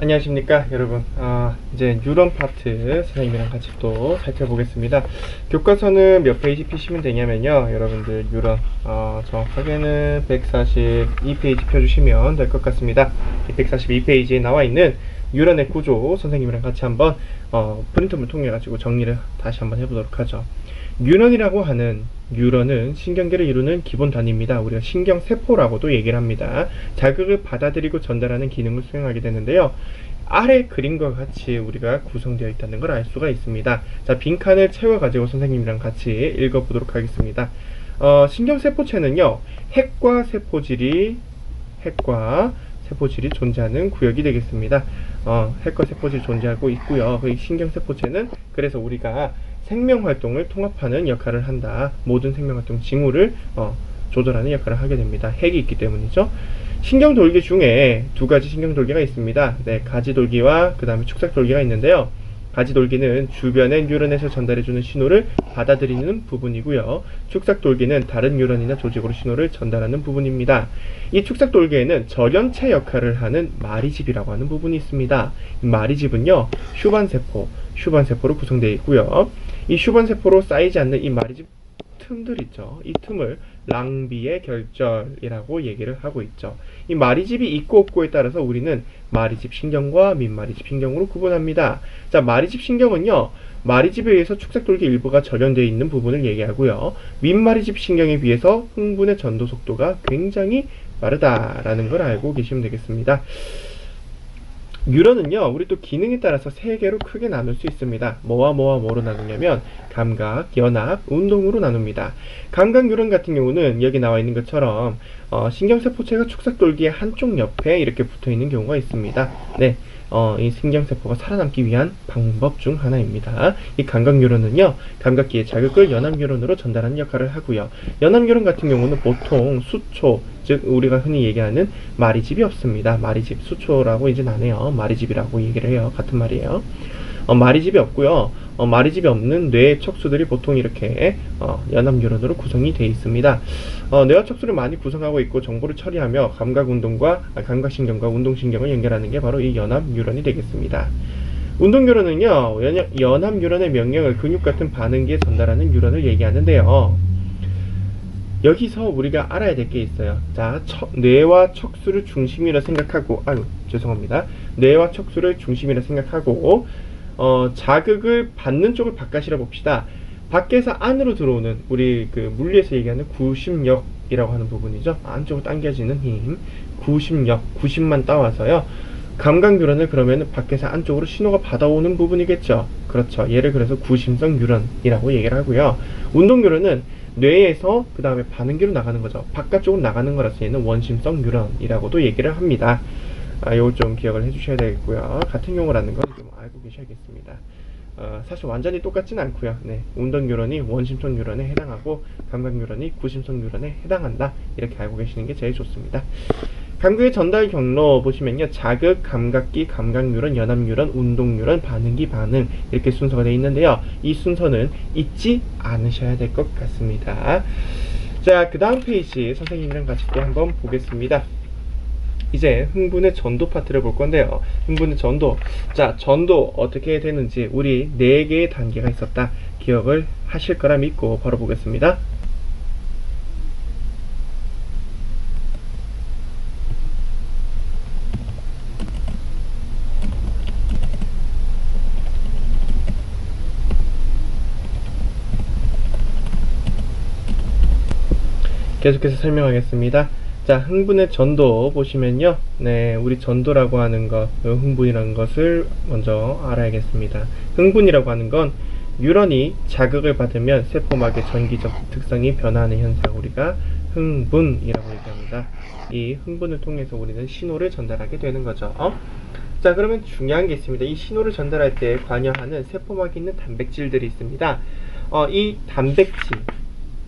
안녕하십니까 여러분. 이제 뉴런 파트 선생님이랑 같이 또 살펴보겠습니다. 교과서는 몇 페이지 피시면 되냐면요, 여러분들 뉴런 정확하게는 142페이지 펴주시면 될 것 같습니다. 142페이지에 나와 있는 뉴런의 구조 선생님이랑 같이 한번 프린트물 통해 가지고 정리를 다시 한번 해보도록 하죠. 뉴런은 신경계를 이루는 기본 단위입니다. 우리가 신경세포라고도 얘기를 합니다. 자극을 받아들이고 전달하는 기능을 수행하게 되는데요. 아래 그림과 같이 우리가 구성되어 있다는 걸 알 수가 있습니다. 자, 빈칸을 채워가지고 선생님이랑 같이 읽어보도록 하겠습니다. 신경세포체는요, 핵과 세포질이 존재하는 구역이 되겠습니다. 핵과 세포질이 존재하고 있고요. 그 신경세포체는 그래서 우리가 생명활동을 통합하는 역할을 한다. 모든 생명활동 징후를 조절하는 역할을 하게 됩니다. 핵이 있기 때문이죠. 신경돌기 중에 두 가지 신경돌기가 있습니다. 네, 가지돌기와 그 다음에 축삭돌기가 있는데요. 가지돌기는 주변의 뉴런에서 전달해주는 신호를 받아들이는 부분이고요. 축삭돌기는 다른 뉴런이나 조직으로 신호를 전달하는 부분입니다. 이 축삭돌기에는 절연체 역할을 하는 마리집이라고 하는 부분이 있습니다. 이 마리집은요, 슈반세포로 구성되어 있고요. 이 슈반세포로 쌓이지 않는 이 마리집 틈들 있죠. 이 틈을 랑비의 결절이라고 얘기를 하고 있죠. 이 마리집이 있고 없고에 따라서 우리는 마리집 신경과 민마리집 신경으로 구분합니다. 자, 마리집 신경은요, 마리집에 의해서 축삭돌기 일부가 절연되어 있는 부분을 얘기하고요. 민마리집 신경에 비해서 흥분의 전도 속도가 굉장히 빠르다라는 걸 알고 계시면 되겠습니다. 뉴런은요, 우리 또 기능에 따라서 세 개로 크게 나눌 수 있습니다. 뭐로 나누냐면 감각, 연합, 운동으로 나눕니다. 감각 뉴런 같은 경우는 여기 나와 있는 것처럼 신경세포체가 축삭돌기의 한쪽 옆에 이렇게 붙어 있는 경우가 있습니다. 네, 이 신경세포가 살아남기 위한 방법 중 하나입니다. 이 감각 뉴런은요, 감각기의 자극을 연합 뉴런으로 전달하는 역할을 하고요. 연합 뉴런 같은 경우는 보통 수초, 즉 우리가 흔히 얘기하는 마리집이 없습니다. 마리집, 수초라고 이제 나네요. 마리집이라고 얘기를 해요. 같은 말이에요. 마리집이 없고요. 마리집이 없는 뇌의 척수들이 보통 이렇게 연합 뉴런으로 구성이 되어 있습니다. 뇌와 척수를 많이 구성하고 있고 정보를 처리하며 감각신경과 운동신경을 연결하는 게 바로 이 연합 뉴런이 되겠습니다. 운동 뉴런은요, 연합 뉴런의 명령을 근육 같은 반응기에 전달하는 뉴런을 얘기하는데요. 여기서 우리가 알아야 될 게 있어요. 자, 뇌와 척수를 중심이라 생각하고, 뇌와 척수를 중심이라 생각하고, 자극을 받는 쪽을 바깥이라 봅시다. 밖에서 안으로 들어오는, 우리 그 물리에서 얘기하는 구심력이라고 하는 부분이죠. 안쪽으로 당겨지는 힘, 구심만 따와서요. 감각 뉴런을 그러면 밖에서 안쪽으로 신호가 받아오는 부분이겠죠. 그렇죠. 얘를 그래서 구심성 뉴런이라고 얘기를 하고요. 운동 뉴런은 뇌에서 그 다음에 반응기로 나가는 거죠. 바깥쪽으로 나가는 거라서 얘는 원심성 뉴런이라고도 얘기를 합니다. 요걸 좀 기억을 해주셔야 되겠고요. 같은 용어라는 건 좀 알고 계셔야겠습니다. 사실 완전히 똑같지는 않고요. 네, 운동 뉴런이 원심성 뉴런에 해당하고 감각 뉴런이 구심성 뉴런에 해당한다. 이렇게 알고 계시는 게 제일 좋습니다. 감각의 전달 경로 보시면요, 자극, 감각기, 감각 뉴런, 연합 뉴런, 운동 뉴런, 반응기, 반응 이렇게 순서가 되어 있는데요. 이 순서는 잊지 않으셔야 될 것 같습니다. 자, 그 다음 페이지 선생님이랑 같이 또 한번 보겠습니다. 이제 흥분의 전도 파트를 볼 건데요. 흥분의 전도. 자, 전도 어떻게 되는지 우리 4개의 단계가 있었다. 기억을 하실 거라 믿고 바로 보겠습니다. 계속해서 설명하겠습니다. 자, 흥분의 전도 보시면요. 네, 우리 전도라고 하는 것, 흥분이라는 것을 먼저 알아야겠습니다. 흥분이라고 하는 건 뉴런이 자극을 받으면 세포막의 전기적 특성이 변화하는 현상, 우리가 흥분이라고 얘기합니다. 이 흥분을 통해서 우리는 신호를 전달하게 되는 거죠. 자, 그러면 중요한 게 있습니다. 이 신호를 전달할 때 관여하는 세포막에 있는 단백질들이 있습니다. 이 단백질,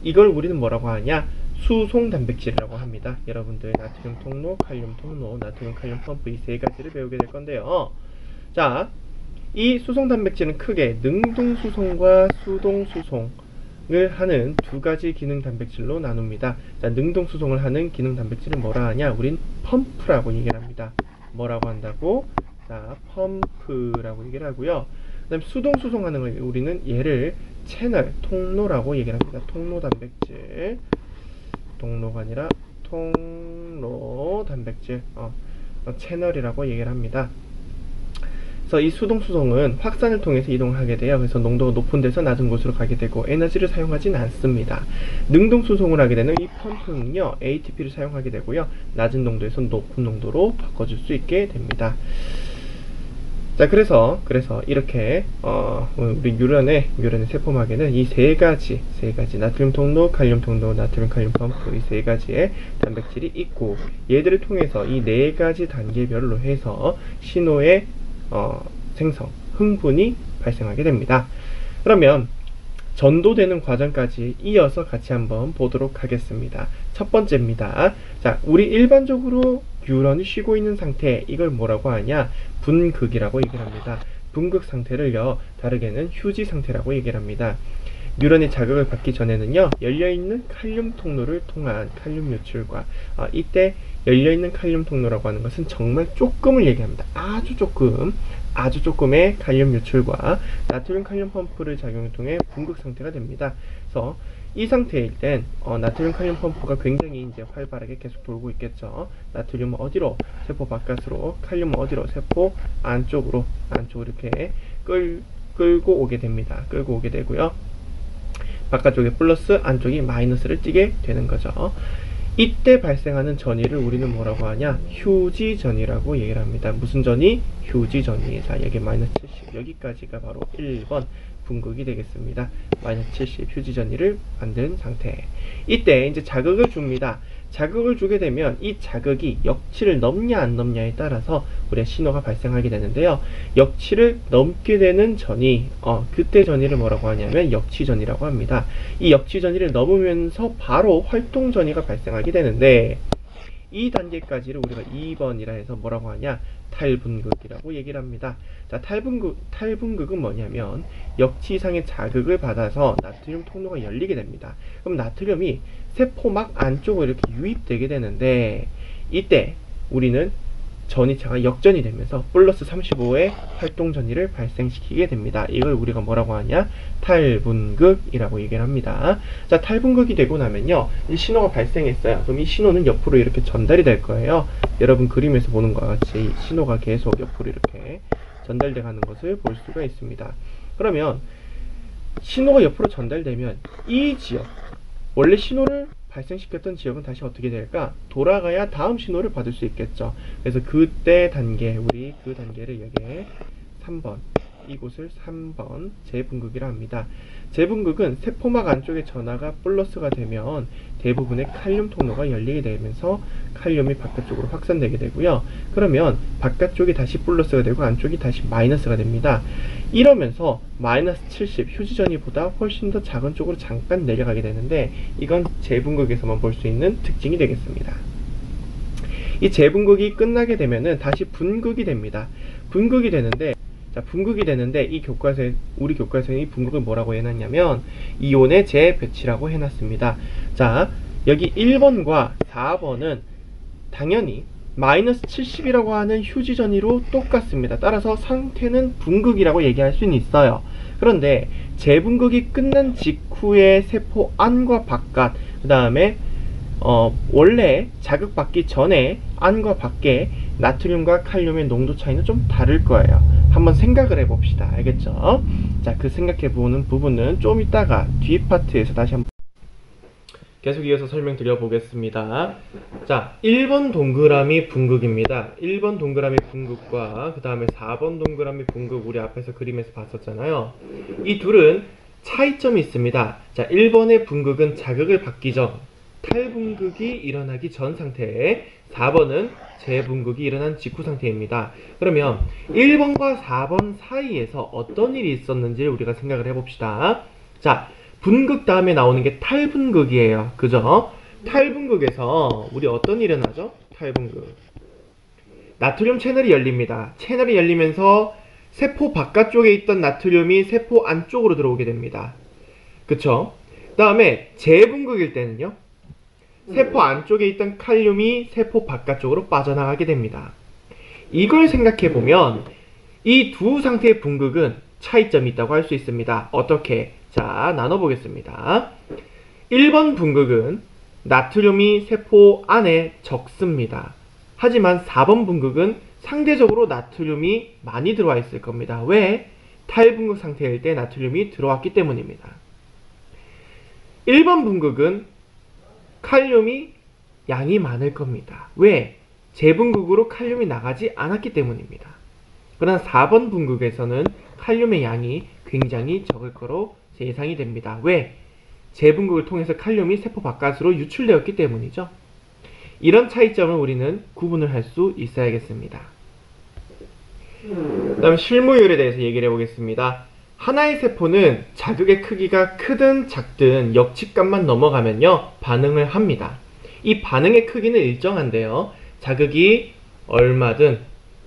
이걸 우리는 뭐라고 하냐? 수송 단백질이라고 합니다. 여러분들 나트륨 통로, 칼륨 통로, 나트륨 칼륨 펌프 이 세 가지를 배우게 될 건데요. 자, 이 수송 단백질은 크게 능동수송과 수동수송을 하는 두 가지 기능 단백질로 나눕니다. 자, 능동수송을 하는 기능 단백질은 뭐라 하냐? 우린 펌프라고 얘기를 합니다. 뭐라고 한다고? 자, 펌프라고 얘기를 하고요. 그 다음 수동수송하는 걸 우리는 얘를 채널, 통로라고 얘기를 합니다. 통로 단백질. 통로가 아니라 통로 단백질. 채널이라고 얘기를 합니다. 그래서 이 수동수송은 확산을 통해서 이동하게 돼요. 그래서 농도가 높은 데서 낮은 곳으로 가게 되고 에너지를 사용하진 않습니다. 능동수송을 하게 되는 이 펌프는요, ATP를 사용하게 되고요. 낮은 농도에서 높은 농도로 바꿔줄 수 있게 됩니다. 자, 그래서 이렇게 우리 뮤런의 세포막에는 이 세 가지 나트륨 통로, 칼륨 통로, 나트륨 칼륨 펌프, 이 세 가지의 단백질이 있고, 얘들을 통해서 이 네 가지 단계별로 해서 신호의 생성, 흥분이 발생하게 됩니다. 그러면 전도되는 과정까지 이어서 같이 한번 보도록 하겠습니다. 첫 번째입니다. 자, 우리 일반적으로 뉴런이 쉬고 있는 상태, 이걸 뭐라고 하냐? 분극이라고 얘기를 합니다. 분극 상태를요, 다르게는 휴지 상태라고 얘기를 합니다. 뉴런이 자극을 받기 전에는요, 열려있는 칼륨 통로를 통한 칼륨 유출과, 이때 열려있는 칼륨 통로라고 하는 것은 정말 조금을 얘기합니다. 아주 조금의 칼륨 유출과 나트륨 칼륨 펌프를 작용을 통해 분극 상태가 됩니다. 그래서 이 상태일 땐 나트륨 칼륨 펌프가 굉장히 이제 활발하게 계속 돌고 있겠죠. 나트륨은 어디로? 세포 바깥으로, 칼륨은 어디로? 세포 안쪽으로 이렇게 끌고 오게 됩니다. 끌고 오게 되고요. 바깥쪽에 플러스, 안쪽이 마이너스를 띠게 되는 거죠. 이때 발생하는 전이를 우리는 뭐라고 하냐? 휴지전이라고 얘기를 합니다. 무슨 전이? 휴지전이. 자, 여기 마이너스 70. 여기까지가 바로 1번 분극이 되겠습니다. 마이너스 70 휴지전이를 만든 상태. 이때 이제 자극을 줍니다. 자극을 주게 되면 이 자극이 역치를 넘냐 안 넘냐에 따라서 우리의 신호가 발생하게 되는데요. 역치를 넘게 되는 전이 그때 전이를 뭐라고 하냐면 역치전이라고 합니다. 이 역치전이를 넘으면서 바로 활동전이가 발생하게 되는데, 이 단계까지를 우리가 2번이라 해서 뭐라고 하냐? 탈분극이라고 얘기를 합니다. 자, 탈분극은 뭐냐면 역치 이상의 자극을 받아서 나트륨 통로가 열리게 됩니다. 그럼 나트륨이 세포막 안쪽으로 이렇게 유입되게 되는데, 이때 우리는 전이차가 역전이 되면서 플러스 35의 활동전이를 발생시키게 됩니다. 이걸 우리가 뭐라고 하냐? 탈분극이라고 얘기를 합니다. 자, 탈분극이 되고 나면요, 이 신호가 발생했어요. 그럼 이 신호는 옆으로 이렇게 전달이 될 거예요. 여러분 그림에서 보는 것과 같이 신호가 계속 옆으로 이렇게 전달돼 가는 것을 볼 수가 있습니다. 그러면 신호가 옆으로 전달되면 이 지역, 원래 신호를 발생시켰던 지역은 다시 어떻게 될까? 돌아가야 다음 신호를 받을 수 있겠죠. 그래서 그때 단계, 우리 그 단계를 여기에 3번, 이곳을 3번 재분극이라 합니다. 재분극은 세포막 안쪽의 전하가 플러스가 되면 대부분의 칼륨 통로가 열리게 되면서 칼륨이 바깥쪽으로 확산되게 되고요. 그러면 바깥쪽이 다시 플러스가 되고 안쪽이 다시 마이너스가 됩니다. 이러면서 마이너스 70 휴지전이보다 훨씬 더 작은 쪽으로 잠깐 내려가게 되는데, 이건 재분극에서만 볼 수 있는 특징이 되겠습니다. 이 재분극이 끝나게 되면은 다시 분극이 됩니다. 분극이 되는데, 이 교과서에, 우리 교과서에 이 분극을 뭐라고 해놨냐면 이온의 재배치라고 해놨습니다. 자, 여기 1번과 4번은 당연히 마이너스 70이라고 하는 휴지전이로 똑같습니다. 따라서 상태는 분극이라고 얘기할 수는 있어요. 그런데 재분극이 끝난 직후에 세포 안과 바깥, 그 다음에 원래 자극받기 전에 안과 밖에 나트륨과 칼륨의 농도 차이는 좀 다를 거예요. 한번 생각을 해봅시다. 알겠죠? 자, 그 생각해보는 부분은 좀 이따가 뒤 파트에서 다시 한번 계속 이어서 설명드려 보겠습니다. 자, 1번 동그라미 분극입니다. 1번 동그라미 분극과 그 다음에 4번 동그라미 분극, 우리 앞에서 그림에서 봤었잖아요. 이 둘은 차이점이 있습니다. 자, 1번의 분극은 자극을 받기 전, 탈분극이 일어나기 전 상태, 4번은 재분극이 일어난 직후 상태입니다. 그러면 1번과 4번 사이에서 어떤 일이 있었는지를 우리가 생각을 해봅시다. 자, 분극 다음에 나오는 게 탈분극이에요. 그죠? 탈분극에서 우리 어떤 일이 일어나죠? 탈분극. 나트륨 채널이 열립니다. 채널이 열리면서 세포 바깥쪽에 있던 나트륨이 세포 안쪽으로 들어오게 됩니다. 그쵸? 그 다음에 재분극일 때는요, 세포 안쪽에 있던 칼륨이 세포 바깥쪽으로 빠져나가게 됩니다. 이걸 생각해 보면 이 두 상태의 분극은 차이점이 있다고 할 수 있습니다. 어떻게? 자, 나눠보겠습니다. 1번 분극은 나트륨이 세포 안에 적습니다. 하지만 4번 분극은 상대적으로 나트륨이 많이 들어와 있을 겁니다. 왜? 탈분극 상태일 때 나트륨이 들어왔기 때문입니다. 1번 분극은 칼륨이 양이 많을 겁니다. 왜? 재분극으로 칼륨이 나가지 않았기 때문입니다. 그러나 4번 분극에서는 칼륨의 양이 굉장히 적을 거로 예상이 됩니다. 왜? 재분극을 통해서 칼륨이 세포 바깥으로 유출되었기 때문이죠. 이런 차이점을 우리는 구분을 할 수 있어야겠습니다. 그 다음 실무율에 대해서 얘기를 해보겠습니다. 하나의 세포는 자극의 크기가 크든 작든 역치값만 넘어가면요 반응을 합니다. 이 반응의 크기는 일정한데요, 자극이 얼마든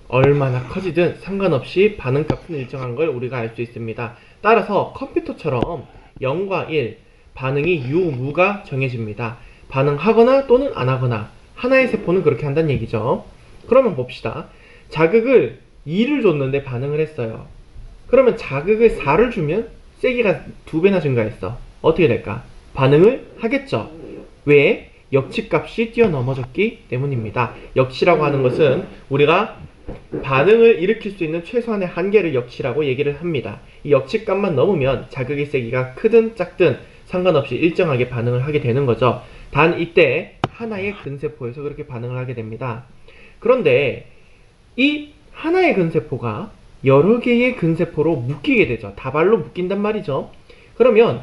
얼마나 커지든 상관없이 반응값은 일정한 걸 우리가 알 수 있습니다. 따라서 컴퓨터처럼 0과 1, 반응이 유무가 정해집니다. 반응하거나 또는 안 하거나 하나의 세포는 그렇게 한다는 얘기죠. 그러면 봅시다. 자극을 2를 줬는데 반응을 했어요. 그러면 자극을 4를 주면 세기가 2배나 증가했어. 어떻게 될까? 반응을 하겠죠. 왜? 역치값이 뛰어넘어졌기 때문입니다. 역치라고 하는 것은 우리가 반응을 일으킬 수 있는 최소한의 한계를 역치라고 얘기를 합니다. 이 역치값만 넘으면 자극의 세기가 크든 작든 상관없이 일정하게 반응을 하게 되는 거죠. 단 이때 하나의 근세포에서 그렇게 반응을 하게 됩니다. 그런데 이 하나의 근세포가 여러 개의 근세포로 묶이게 되죠. 다발로 묶인단 말이죠. 그러면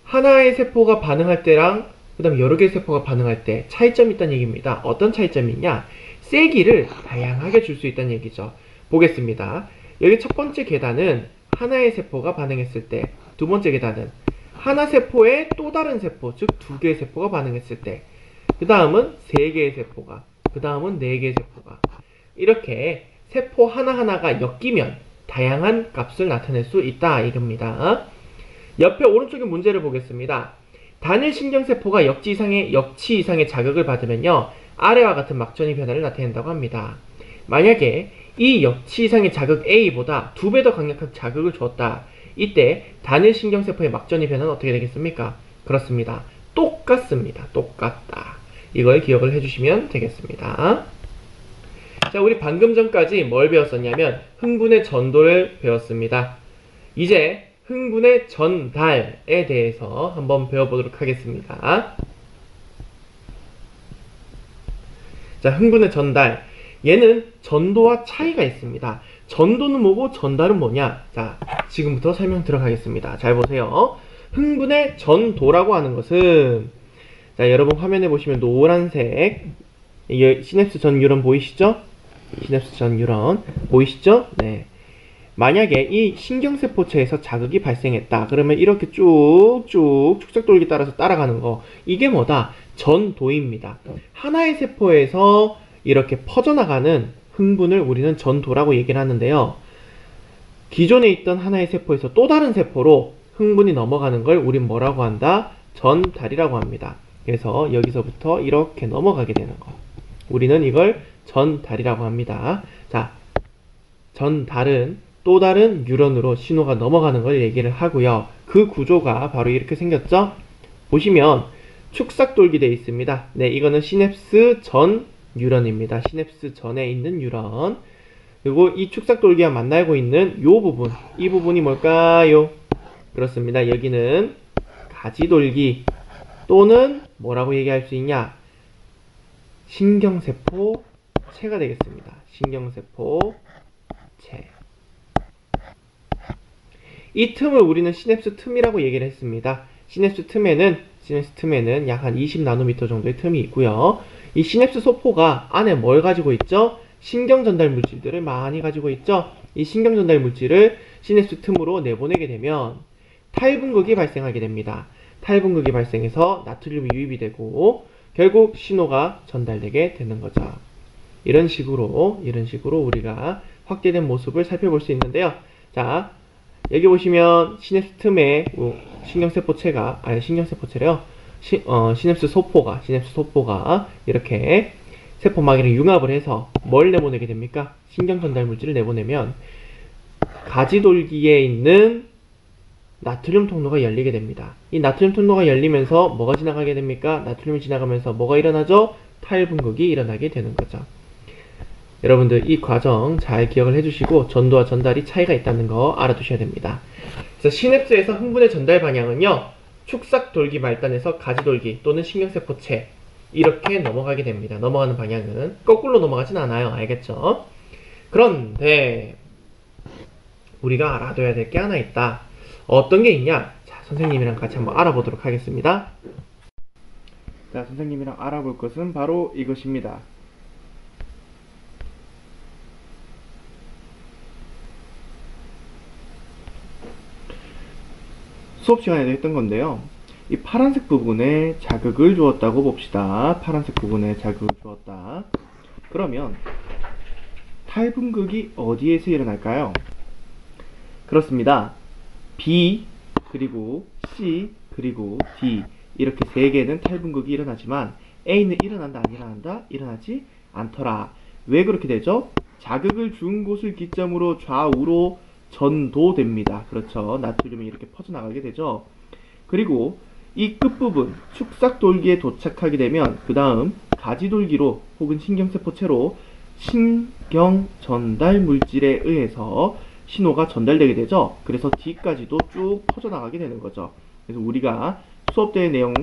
하나의 세포가 반응할 때랑 그 다음에 여러 개의 세포가 반응할 때 차이점이 있다는 얘기입니다. 어떤 차이점이 있냐? 세기를 다양하게 줄 수 있다는 얘기죠. 보겠습니다. 여기 첫 번째 계단은 하나의 세포가 반응했을 때, 두 번째 계단은 하나 세포에 또 다른 세포, 즉 두 개의 세포가 반응했을 때, 그 다음은 세 개의 세포가, 그 다음은 네 개의 세포가, 이렇게 세포 하나하나가 엮이면 다양한 값을 나타낼 수 있다 이겁니다. 옆에 오른쪽에 문제를 보겠습니다. 단일 신경세포가 역치 이상의 자극을 받으면요 아래와 같은 막전이 변화를 나타낸다고 합니다. 만약에 이 역치 이상의 자극 A보다 2배 더 강력한 자극을 주었다. 이때 단일 신경세포의 막전이 변화는 어떻게 되겠습니까? 그렇습니다. 똑같습니다. 똑같다. 이걸 기억을 해주시면 되겠습니다. 자, 우리 방금 전까지 뭘 배웠었냐면 흥분의 전도를 배웠습니다. 이제 흥분의 전달에 대해서 한번 배워보도록 하겠습니다. 자, 흥분의 전달. 얘는 전도와 차이가 있습니다. 전도는 뭐고 전달은 뭐냐? 자, 지금부터 설명 들어가겠습니다. 잘 보세요. 흥분의 전도라고 하는 것은, 자, 여러분 화면에 보시면 노란색 시냅스 전 뉴런 보이시죠? 시냅스 전 뉴런 보이시죠? 네. 만약에 이 신경세포체에서 자극이 발생했다. 그러면 이렇게 쭉쭉 축적돌기 따라서 따라가는 거. 이게 뭐다? 전도입니다. 하나의 세포에서 이렇게 퍼져나가는 흥분을 우리는 전도라고 얘기를 하는데요. 기존에 있던 하나의 세포에서 또 다른 세포로 흥분이 넘어가는 걸 우린 뭐라고 한다? 전달이라고 합니다. 그래서 여기서부터 이렇게 넘어가게 되는 거. 우리는 이걸 전달이라고 합니다. 자, 전달은 또 다른 뉴런으로 신호가 넘어가는 걸 얘기를 하고요. 그 구조가 바로 이렇게 생겼죠? 보시면 축삭돌기 되어 있습니다. 네, 이거는 시냅스 전 뉴런입니다. 시냅스 전에 있는 뉴런. 그리고 이 축삭돌기와 만나고 있는 요 부분, 이 부분이 뭘까요? 그렇습니다. 여기는 가지돌기 또는 뭐라고 얘기할 수 있냐? 신경세포체가 되겠습니다. 신경세포체. 이 틈을 우리는 시냅스 틈이라고 얘기를 했습니다. 시냅스 틈에는 약 한 20나노미터 정도의 틈이 있고요. 이 시냅스 소포가 안에 뭘 가지고 있죠? 신경 전달 물질들을 많이 가지고 있죠. 이 신경 전달 물질을 시냅스 틈으로 내보내게 되면 탈분극이 발생하게 됩니다. 탈분극이 발생해서 나트륨이 유입이 되고 결국 신호가 전달되게 되는 거죠. 이런 식으로 우리가 확대된 모습을 살펴볼 수 있는데요. 자, 여기 보시면 시냅스 틈에 신경세포체래요. 시냅스 소포가 이렇게 세포막이랑 융합을 해서 뭘 내보내게 됩니까? 신경 전달 물질을 내보내면 가지돌기에 있는 나트륨 통로가 열리게 됩니다. 이 나트륨 통로가 열리면서 뭐가 지나가게 됩니까? 나트륨이 지나가면서 뭐가 일어나죠? 탈분극이 일어나게 되는 거죠. 여러분들 이 과정 잘 기억을 해주시고 전도와 전달이 차이가 있다는 거 알아두셔야 됩니다. 그래서 시냅스에서 흥분의 전달 방향은요, 축삭돌기 말단에서 가지돌기 또는 신경세포체 이렇게 넘어가게 됩니다. 넘어가는 방향은 거꾸로 넘어가진 않아요. 알겠죠? 그런데 우리가 알아둬야 될 게 하나 있다. 어떤 게 있냐? 자, 선생님이랑 같이 한번 알아보도록 하겠습니다. 자, 선생님이랑 알아볼 것은 바로 이것입니다. 수업 시간에도 했던 건데요. 이 파란색 부분에 자극을 주었다고 봅시다. 파란색 부분에 자극을 주었다. 그러면 탈분극이 어디에서 일어날까요? 그렇습니다. B, 그리고 C, 그리고 D 이렇게 세 개는 탈분극이 일어나지만 A는 일어난다, 안 일어난다? 일어나지 않더라. 왜 그렇게 되죠? 자극을 준 곳을 기점으로 좌우로 전도됩니다. 그렇죠. 나트륨이 이렇게 퍼져나가게 되죠. 그리고 이 끝부분 축삭돌기에 도착하게 되면 그 다음 가지돌기로 혹은 신경세포체로 신경 전달 물질에 의해서 신호가 전달되게 되죠. 그래서 D까지도 쭉 퍼져나가게 되는 거죠. 그래서 우리가 수업 때 내용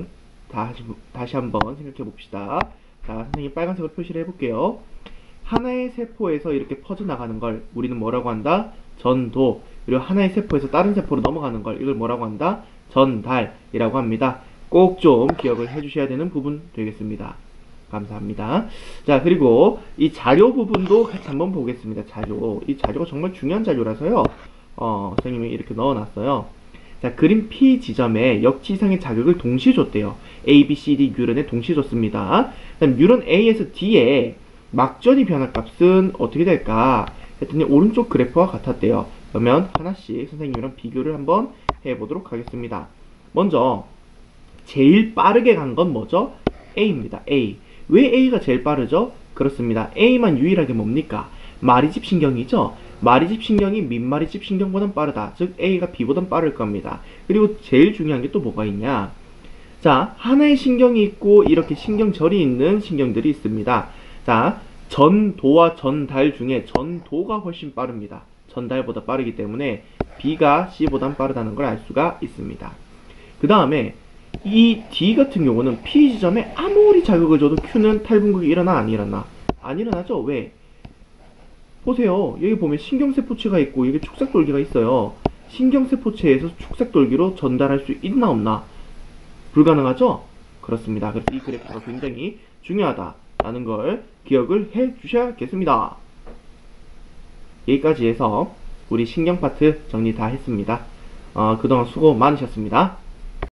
다시 한번 생각해 봅시다. 자, 선생님 빨간색으로 표시를 해볼게요. 하나의 세포에서 이렇게 퍼져나가는 걸 우리는 뭐라고 한다? 전도. 그리고 하나의 세포에서 다른 세포로 넘어가는 걸 이걸 뭐라고 한다? 전달이라고 합니다. 꼭 좀 기억을 해주셔야 되는 부분 되겠습니다. 감사합니다. 자, 그리고 이 자료 부분도 같이 한번 보겠습니다. 자료. 이 자료가 정말 중요한 자료라서요. 선생님이 이렇게 넣어놨어요. 자, 그림 P 지점에 역지상의 자극을 동시에 줬대요. A, B, C, D 뉴런에 동시에 줬습니다. 그다음 뉴런 A에서 D에 막전이 변화 값은 어떻게 될까? 했더니 오른쪽 그래프와 같았대요. 그러면 하나씩 선생님이랑 비교를 한번 해보도록 하겠습니다. 먼저 제일 빠르게 간 건 뭐죠? A입니다. A. 왜 A가 제일 빠르죠? 그렇습니다. A만 유일하게 뭡니까? 마리집 신경이죠? 마리집 신경이 민마리집 신경보단 빠르다. 즉 A가 B보단 빠를 겁니다. 그리고 제일 중요한 게 또 뭐가 있냐? 자, 하나의 신경이 있고 이렇게 신경절이 있는 신경들이 있습니다. 자, 전도와 전달 중에 전도가 훨씬 빠릅니다. 전달보다 빠르기 때문에 B가 C보단 빠르다는 걸 알 수가 있습니다. 그 다음에 이 D 같은 경우는 P 지점에 아무리 자극을 줘도 Q는 탈분극이 일어나 안 일어나? 안 일어나죠? 왜? 보세요. 여기 보면 신경세포체가 있고 여기 축삭돌기가 있어요. 신경세포체에서 축삭돌기로 전달할 수 있나 없나? 불가능하죠? 그렇습니다. 그래서 이 그래프가 굉장히 중요하다라는 걸 기억을 해 주셔야겠습니다. 여기까지 해서 우리 신경 파트 정리 다 했습니다. 그동안 수고 많으셨습니다.